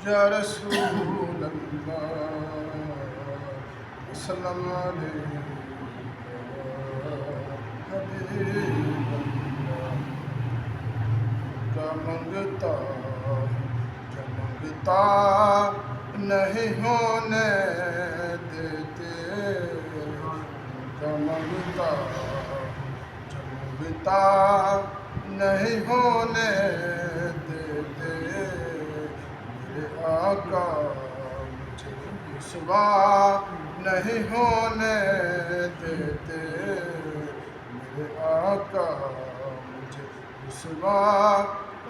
یا رسول اللہ السلام علیکم حبیب اللہ کا منگتا نہیں ہونے دیتے کا منگتا نہیں ہونے دیتے میرے آقا مجھے رسوا نہیں ہونے دیتے میرے آقا مجھے رسوا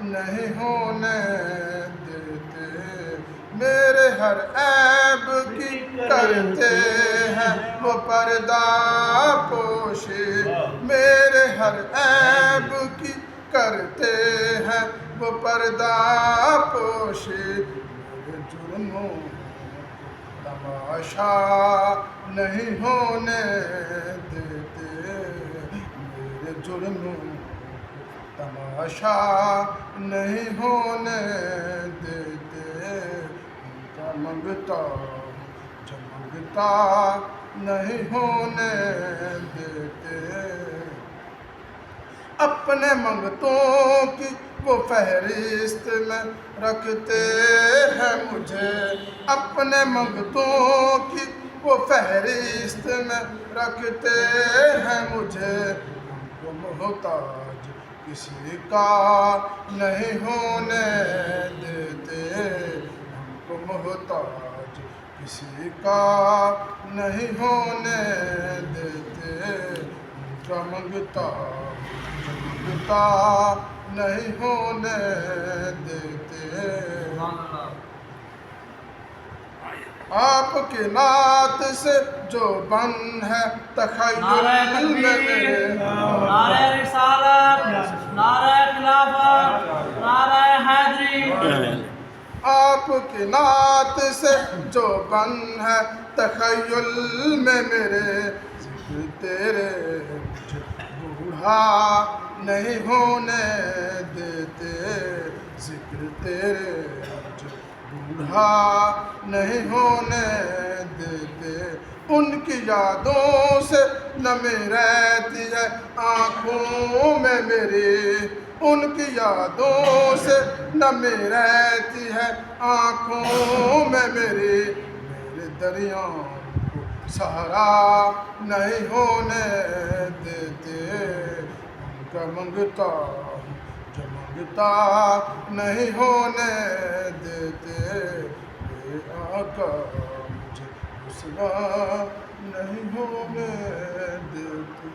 نہیں ہونے دیتے میرے ہر عیب کی کرتے ہیں وہ پردہ پوشی میرے ہر عیب کی کرتے ہیں وہ پردہ پوشی میرے جرموں تماشا نہیں ہونے دیتے میرے جرموں تماشا نہیں ہونے دیتے ان کا منگتا جو منگتا نہیں ہونے دیتے اپنے منگتوں کی وہ فہرست میں رکھتے ہیں مجھے اپنے منگتوں کی وہ فہرست میں رکھتے ہیں مجھے ہم کو محتاج کسی کا نہیں ہونے دیتے ہم کو محتاج کسی کا نہیں ہونے دیتے ان کا منگتا نہیں ہونے دیتے آپ کی نعت سے جو بن ہے تخیل میں میرے نعرہ رسالت نعرہ خلافت نعرہ حیدری آپ کی نعت سے جو بن ہے تخیل میں میرے ذکر تیرے مجھے بوڑھا نہیں ہونے دیتے ذکر تیرے مجھے بوڑھا نہیں ہونے دیتے ان کی یادوں سے نمی رہتی ہے آنکھوں میں میری ان کی یادوں سے نمی رہتی ہے آنکھوں میں میری میرے دریاؤں کو سہارا نہیں ہونے دیتے ان کا منگتا جو منگتا نہیں ہونے دیتے میرے آقا مجھے رسوا نہیں ہونے دیتے